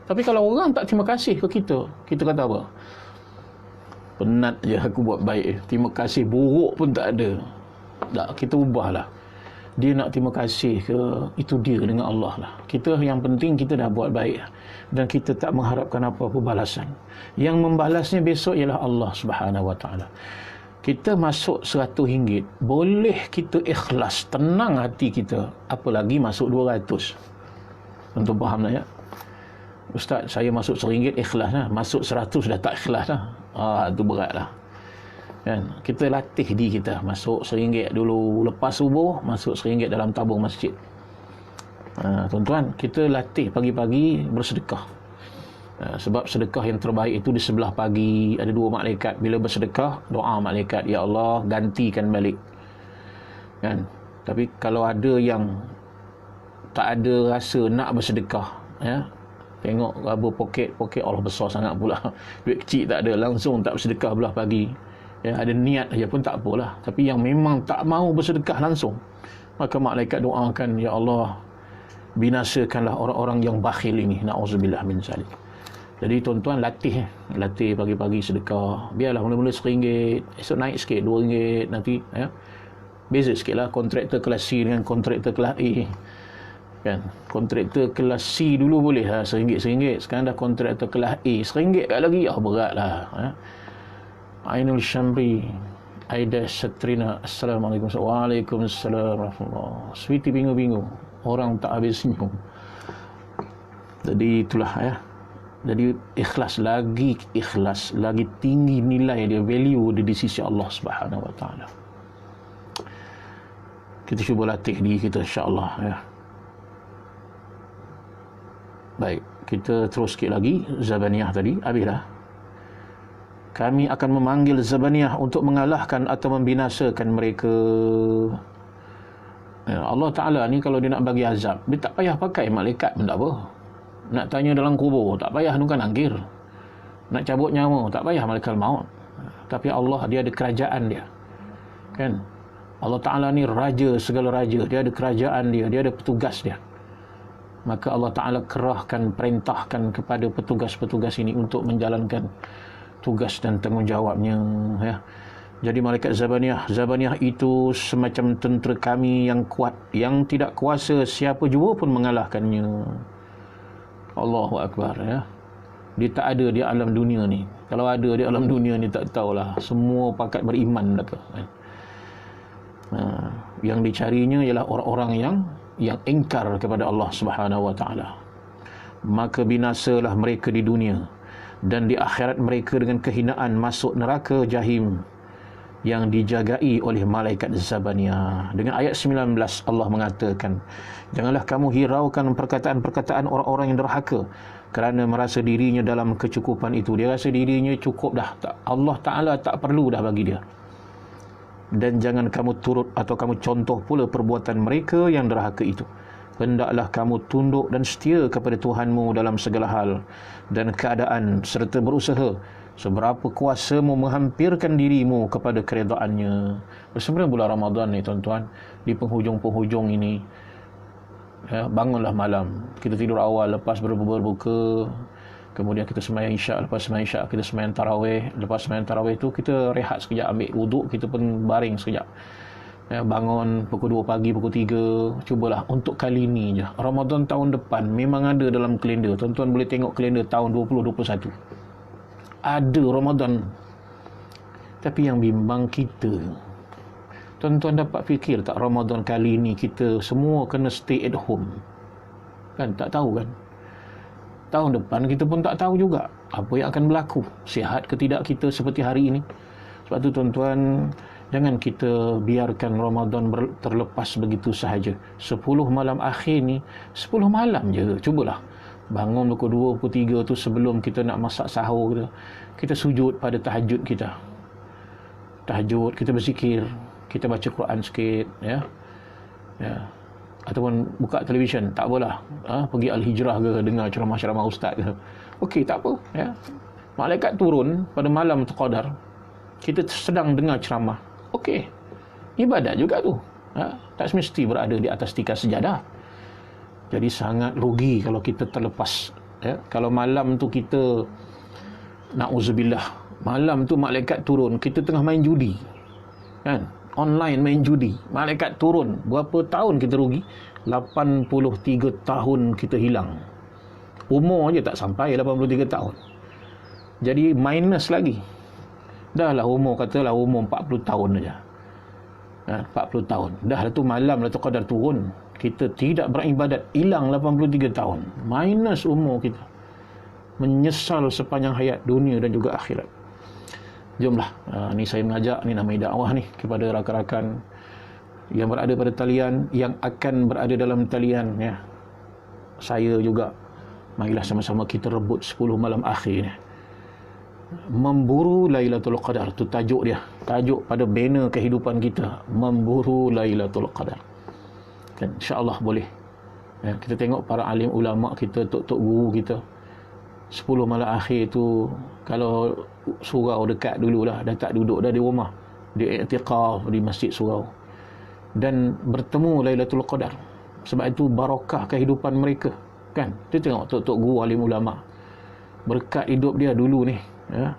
Tapi kalau orang tak terima kasih ke kita, kita kata apa? Penat je aku buat baik. Terima kasih buruk pun tak ada. Tak, kita ubahlah. Dia nak terima kasih ke, itu dia dengan Allah lah. Kita yang penting kita dah buat baik dan kita tak mengharapkan apa-apa balasan. Yang membalasnya besok ialah Allah Subhanahu Wa Taala. Kita masuk RM100, boleh kita ikhlas, tenang hati kita. Apalagi masuk 200. Untuk faham tak ya? Ustaz, saya masuk RM1 ikhlas lah. Masuk 100 dah tak ikhlas lah. Itu berat lah. Kan? Kita latih diri kita, masuk RM1 dulu lepas subuh, masuk RM1 dalam tabung masjid. Tuan-tuan, kita latih pagi-pagi bersedekah. Sebab sedekah yang terbaik itu di sebelah pagi. Ada 2 malaikat, bila bersedekah, doa malaikat, ya Allah gantikan balik. Kan? Tapi kalau ada yang tak ada rasa nak bersedekah, ya, tengok apa poket Allah besar sangat pula, duit kecil tak ada, langsung tak bersedekah belah pagi, ya, ada niat aja pun tak apalah. Tapi yang memang tak mau bersedekah langsung, maka malaikat doakan, ya Allah binasakanlah orang-orang yang bakhil ini, na'udzubillah min zalik. Jadi tuan-tuan latih pagi-pagi sedekah. Biarlah mula-mula RM1, esok naik sikit RM2, nanti ya, beza sikitlah kontraktor kelas C dengan kontraktor kelas A. Kan, kontraktor kelas C dulu boleh lah RM1. Sekarang dah kontraktor kelas A RM1 kat lagi, beratlah. Ainul Syamri, Aida Satrina, Assalamualaikum. Waalaikumsalam warahmatullahi. Sweetie bingung-bingung, orang tak habis senyum. Jadi itulah ya. Jadi ikhlas, lagi tinggi nilai dia, value dia di sisi Allah Subhanahu wa taala. Kita cuba latih diri kita, insya-Allah ya. Baik, kita terus sikit lagi. Zabaniyah tadi habis dah. Kami akan memanggil Zabaniyah untuk mengalahkan atau membinasakan mereka. Ya, Allah Ta'ala ni kalau dia nak bagi azab, dia tak payah pakai malaikat pun tak apa. Nak tanya dalam kubur, tak payah nungkan angkir. Nak cabut nyawa, tak payah malaikat maut. Tapi Allah, dia ada kerajaan dia. Kan? Allah Ta'ala ni raja segala raja. Dia ada kerajaan dia, dia ada petugas dia. Maka Allah Ta'ala perintahkan kepada petugas-petugas ini untuk menjalankan tugas dan tanggungjawabnya. Ya. Jadi malaikat Zabaniyah itu semacam tentera kami yang kuat, yang tidak kuasa siapa jua pun mengalahkannya. Allahu Akbar ya. Dia tak ada di alam dunia ni. Kalau ada di alam dunia ni tak tahulah. Semua pakat beriman dah ke. Yang dicarinya ialah orang-orang yang ingkar kepada Allah Subhanahu wa taala. Maka binasalah mereka di dunia, dan di akhirat mereka dengan kehinaan masuk neraka jahim yang dijagai oleh malaikat Zabaniyah. Dengan ayat 19 Allah mengatakan, janganlah kamu hiraukan perkataan-perkataan orang-orang yang derhaka kerana merasa dirinya dalam kecukupan itu. Dia rasa dirinya cukup dah, Allah Ta'ala tak perlu dah bagi dia. Dan jangan kamu turut atau kamu contoh pula perbuatan mereka yang derhaka itu. Hendaklah kamu tunduk dan setia kepada Tuhanmu dalam segala hal dan keadaan, serta berusaha seberapa kuasamu menghampirkan dirimu kepada keredaannya. Sebenarnya bulan Ramadan ni tuan-tuan, di penghujung-penghujung ini, ya, bangunlah malam, kita tidur awal lepas berbuka, kemudian kita sembahyang isyak, lepas sembahyang isyak kita sembahyang tarawih, lepas sembahyang tarawih tu kita rehat sekejap, ambil wuduk, kita pun baring sekejap, ya, bangun pukul 2 pagi, pukul 3. Cubalah untuk kali ini je. Ramadan tahun depan memang ada dalam kalender. Tuan-tuan boleh tengok kalender tahun 2021, ada Ramadan. Tapi yang bimbang kita, tuan-tuan dapat fikir tak, Ramadan kali ini kita semua kena stay at home. Kan tak tahu kan. Tahun depan kita pun tak tahu juga apa yang akan berlaku. Sihat ke tidak kita seperti hari ini. Sebab tu tuan-tuan, jangan kita biarkan Ramadan terlepas begitu sahaja. 10 malam akhir ni, 10 malam je. Cubalah bangun pukul 2, pukul 3 tu sebelum kita nak masak sahur kita sujud pada tahajud kita. Tahajud, kita berzikir, kita baca Quran sikit, ya. Ataupun buka televisyen, tak apalah. Pergi Al-Hijrah ke, dengar ceramah-ceramah ustaz ke. Okey, tak apa, ya. Malaikat turun pada malam Qadar, kita sedang dengar ceramah. Okey. Ibadat juga tu. Tak semesti berada di atas tikar sejadah. Jadi sangat rugi kalau kita terlepas, ya. Kalau malam tu kita, na'udzubillah, malam tu malaikat turun, kita tengah main judi, kan, online main judi, malaikat turun, berapa tahun kita rugi? 83 tahun kita hilang. Umur je tak sampai 83 tahun. Jadi minus lagi. Dah lah umur, katalah umur 40 tahun saja. 40 tahun. Dah lah tu malam Lailatul Qadar turun, kita tidak beribadat, hilang 83 tahun. Minus umur kita. Menyesal sepanjang hayat dunia dan juga akhirat. Jomlah, ni saya mengajak, ni namanya dakwah ni, kepada rakan-rakan yang berada pada talian, yang akan berada dalam talian, ya. Saya juga, marilah sama-sama kita rebut 10 malam akhir ni. Memburu Lailatul Qadar, tu tajuk dia, tajuk pada banner kehidupan kita, memburu Lailatul Qadar. Kan, insya-Allah boleh. Ya, kita tengok para alim ulama kita, tok-tok guru kita, 10 malam akhir tu, kalau surau dekat dululah, dah tak duduk dah di rumah, dia i'tikaf di masjid surau dan bertemu Lailatul Qadar. Sebab itu barakah kehidupan mereka, kan. Kita tengok tok-tok guru alim ulama, berkat hidup dia dulu ni, ya.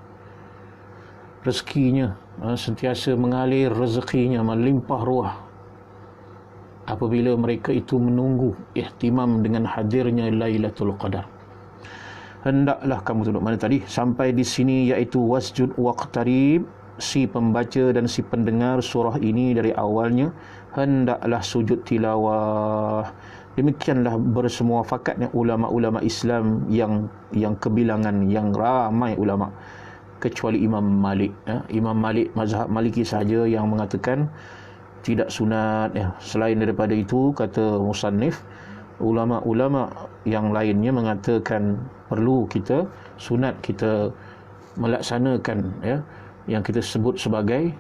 Rezekinya sentiasa mengalir, rezekinya melimpah ruah apabila mereka itu menunggu ihtimam dengan hadirnya Lailatul Qadar. Hendaklah kamu tunduk, mana tadi sampai di sini, iaitu wasjud waqtarib, si pembaca dan si pendengar surah ini dari awalnya hendaklah sujud tilawah. Demikianlah bersemuafakatnya ulama-ulama Islam yang kebilangan, yang ramai ulama, kecuali Imam Malik, ya. Imam Malik mazhab Maliki sahaja yang mengatakan tidak sunat, ya. Selain daripada itu, kata musannif, ulama-ulama yang lainnya mengatakan perlu kita sunat, kita melaksanakan, ya, yang kita sebut sebagai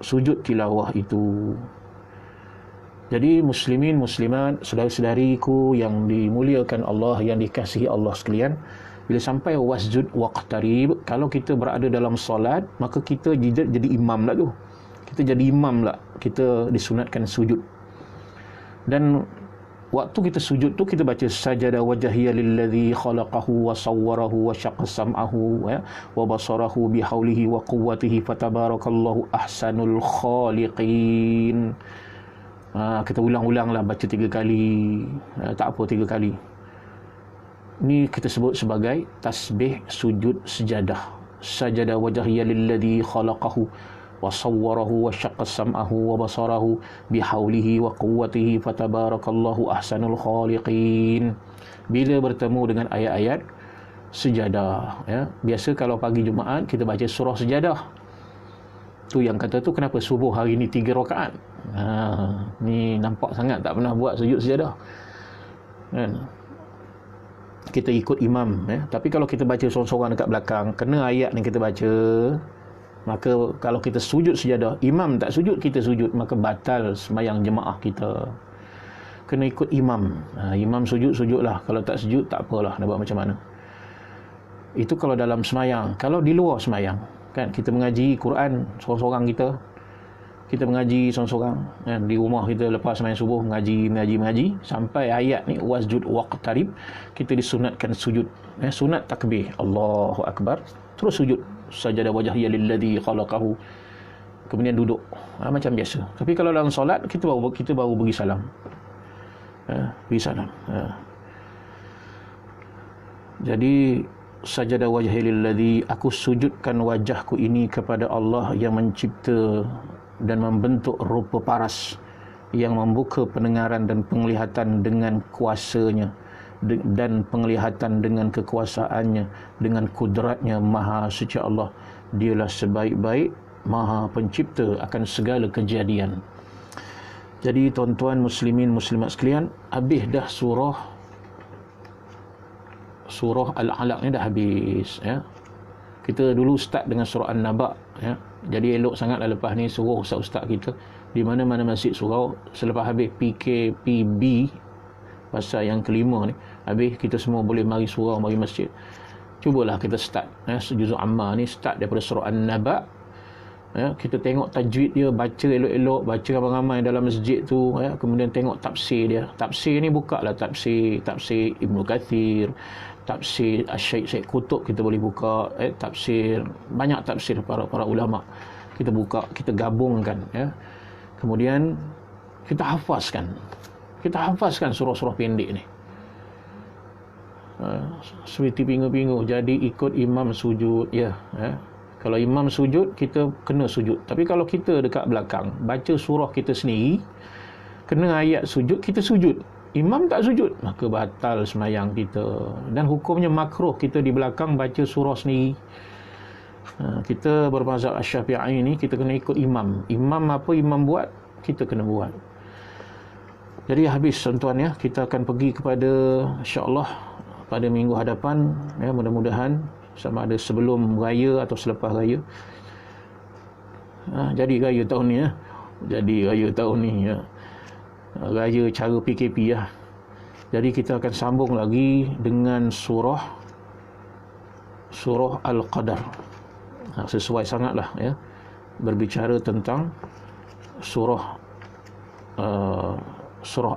sujud tilawah itu. Jadi muslimin muslimat, saudara-saudariku yang dimuliakan Allah, yang dikasihi Allah sekalian, bila sampai wasjud waqtarib, kalau kita berada dalam solat, maka kita jadi imam lah tu. Kita jadi imam lah, kita disunatkan sujud. Dan waktu kita sujud tu, kita baca sajada wajhiya lilladzi khalaqahu wa sawwarahu wa syaqqa sam'ahu, ya, wa basarahu bihaulihi wa quwwatihi fatabarakallahu ahsanul khaliqin. Kita ulang-ulanglah, baca 3 kali, tak apa 3 kali. Ni kita sebut sebagai tasbih sujud sejadah. Sajada wajhiya lilladzi khalaqahu wa sawwarahu wa syaqqa sam'ahu wa basarahu bihaulihi wa quwwatihi fatabarakallahu ahsanul khaliqin. Bila bertemu dengan ayat-ayat sejadah, ya. Biasa kalau pagi Jumaat kita baca surah sejadah. Tu yang kata tu, kenapa subuh hari ni 3 rakaat? Ni nampak sangat tak pernah buat sujud sejadah, kan. Kita ikut imam, ya. Tapi kalau kita baca sorang-sorang dekat belakang, kena ayat yang kita baca, maka kalau kita sujud sejadah, imam tak sujud, kita sujud, maka batal sembahyang jemaah kita. Kena ikut imam. Imam sujud, sujudlah. Kalau tak sujud, tak apalah, nak buat macam mana. Itu kalau dalam sembahyang. Kalau di luar sembahyang, kan, kita mengaji Quran sorang-sorang kita mengaji sorang-sorang, kan, di rumah kita lepas sembahyang subuh mengaji sampai ayat ni wasjud waqtarib, kita disunatkan sujud, sunat takbir Allahu akbar, terus sujud sajada wajhiya lilladzi khalaqahu, kemudian duduk, macam biasa. Tapi kalau dalam solat, kita baru bagi salam, bagi salam. Jadi sajada wajhi lilladzi, aku sujudkan wajahku ini kepada Allah yang mencipta dan membentuk rupa paras, yang membuka pendengaran dan penglihatan dengan kuasanya, dan penglihatan dengan kekuasaannya, dengan kudratnya. Maha suci Allah, dialah sebaik-baik maha pencipta akan segala kejadian. Jadi tuan-tuan muslimin muslimat sekalian, habis dah surah Al-Alaq ni dah habis, ya. Kita dulu start dengan surah An-Naba, ya. Jadi elok sangatlah lepas ni suruh ustaz-ustaz kita di mana-mana masjid surau, selepas habis PKPB pasal yang kelima ni, habis kita semua boleh mari surau, mari masjid. Cubalah kita start, juzuk amma ni start daripada surah An-Naba, ya. Kita tengok tajwid dia, baca elok-elok, baca ramai-ramai dalam masjid tu, ya. Kemudian tengok tafsir dia. Tafsir ni bukalah tafsir Ibnu Katsir, tafsir Syekh Syekh Qutb, kita boleh buka, tafsir, banyak tafsir para ulama. Kita buka, kita gabungkan, ya. Kemudian kita hafazkan surah-surah pendek ni. Seperti pingu-pingu, jadi ikut imam sujud, ya. Kalau imam sujud, kita kena sujud. Tapi kalau kita dekat belakang baca surah kita sendiri, kena ayat sujud, kita sujud, imam tak sujud, maka batal sembahyang kita. Dan hukumnya makruh kita di belakang baca surah sendiri. Kita bermazhab Syafi'i ni kita kena ikut imam. Imam apa imam buat, kita kena buat. Jadi habis tuan-tuan ya, kita akan pergi kepada insya-Allah pada minggu hadapan ya, mudah-mudahan sama ada sebelum raya atau selepas raya. Jadi raya tahun ni ya. Jadi raya tahun ni ya. Raya cara PKP ya. Jadi kita akan sambung lagi dengan surah Al-Qadar. Sesuai sangatlah ya, berbicara tentang surah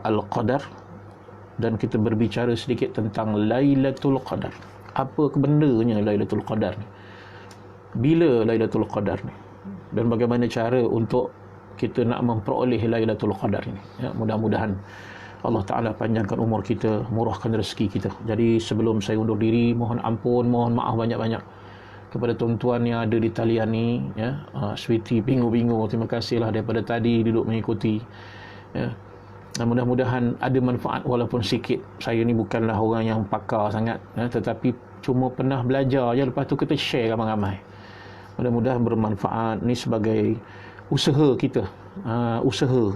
Al-Qadar, dan kita berbicara sedikit tentang Lailatul Qadar. Apa bendanya Lailatul Qadar ni? Bila Lailatul Qadar ni? Dan bagaimana cara untuk kita nak memperoleh Lailatul Qadar ni? Ya, mudah-mudahan Allah Ta'ala panjangkan umur kita, murahkan rezeki kita. Jadi sebelum saya undur diri, mohon ampun, mohon maaf banyak-banyak kepada tuan-tuan yang ada di talian ni ya. Sweety bingo-bingo, terima kasihlah daripada tadi duduk mengikuti ya. Dan mudah-mudahan ada manfaat walaupun sikit. Saya ni bukanlah orang yang pakar sangat ya, tetapi cuma pernah belajar je, lepas tu kita share ramai-ramai. Mudah-mudahan bermanfaat. Ni sebagai usaha kita. Usaha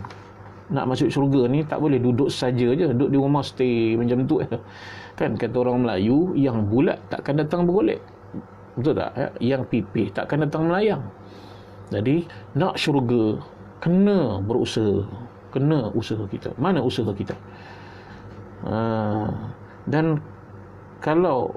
nak masuk syurga ni tak boleh duduk saja je, duduk di rumah stay macam tu kan. Kata orang Melayu, yang bulat takkan datang bergolek, betul tak ya? Yang pipih takkan datang melayang. Jadi nak syurga kena berusaha, kena usaha kita. Mana usaha kita? Dan kalau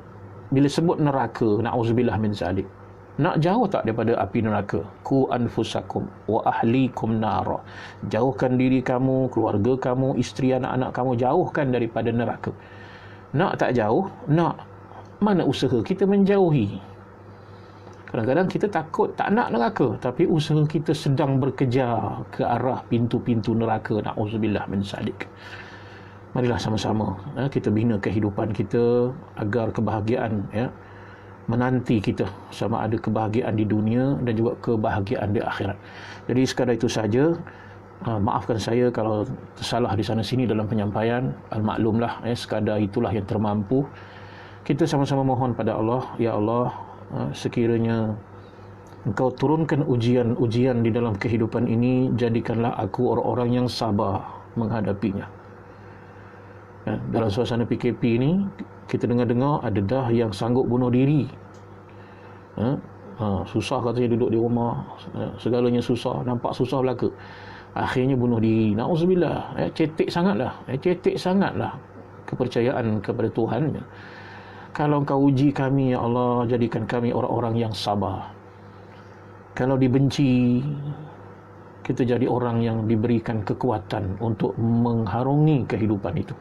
bila sebut neraka, na'udzubillah min zalik, nak jauh tak daripada api neraka? Ku anfusakum wa ahlikum nara. Jauhkan diri kamu, keluarga kamu, isteri anak-anak kamu, jauhkan daripada neraka. Nak tak jauh? Nak. Mana usaha kita menjauhi? Kadang-kadang kita takut, tak nak neraka, tapi usaha kita sedang berkejar ke arah pintu-pintu neraka. Na'udzubillah min zalik. Marilah sama-sama kita bina kehidupan kita agar kebahagiaan ya menanti kita, sama ada kebahagiaan di dunia dan juga kebahagiaan di akhirat. Jadi sekadar itu saja. Maafkan saya kalau tersalah di sana sini dalam penyampaian. Al-maklumlah sekadar itulah yang termampu. Kita sama-sama mohon pada Allah, ya Allah, sekiranya Engkau turunkan ujian-ujian di dalam kehidupan ini, jadikanlah aku orang-orang yang sabar menghadapinya. Dalam suasana PKP ini kita dengar-dengar ada dah yang sanggup bunuh diri. Susah katanya duduk di rumah, segalanya susah, nampak susah belaka, akhirnya bunuh diri. Na'udzubillah. Cetek sangatlah kepercayaan kepada Tuhan. Kalau Engkau uji kami ya Allah, jadikan kami orang-orang yang sabar. Kalau dibenci, kita jadi orang yang diberikan kekuatan untuk mengharungi kehidupan itu.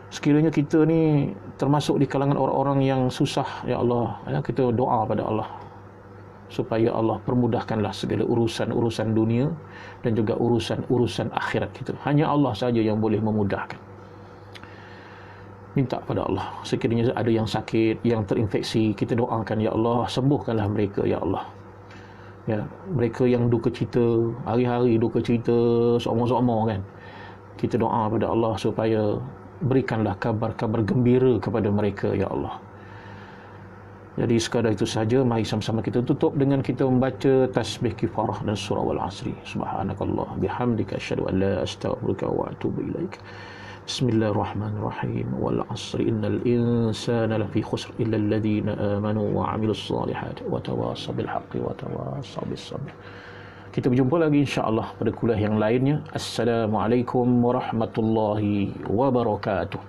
Sekiranya kita ni termasuk di kalangan orang-orang yang susah ya Allah, kita doa pada Allah supaya Allah permudahkanlah segala urusan-urusan dunia dan juga urusan-urusan akhirat kita. Hanya Allah saja yang boleh memudahkan. Minta pada Allah, sekiranya ada yang sakit, yang terinfeksi, kita doakan ya Allah, sembuhkanlah mereka ya Allah. Ya, mereka yang duka cita, hari-hari duka cita, somor-somor kan. Kita doa pada Allah supaya berikanlah kabar-kabar gembira kepada mereka ya Allah. Jadi sekadar itu saja. Mari sama-sama kita tutup dengan kita membaca tasbih kifarah dan surah Wal-Asri. Subhanakallah bihamdika asyhadu an la astaghfiruka wa atubu ilaik. Bismillahirrahmanirrahim. Wal 'asri innal insana lafi khusr illa alladhina amanu wa 'amilus solihati wa tawassaw bil haqqi wa tawassaw bis sabr. Kita berjumpa lagi insya-Allah pada kuliah yang lainnya. Assalamualaikum warahmatullahi wabarakatuh.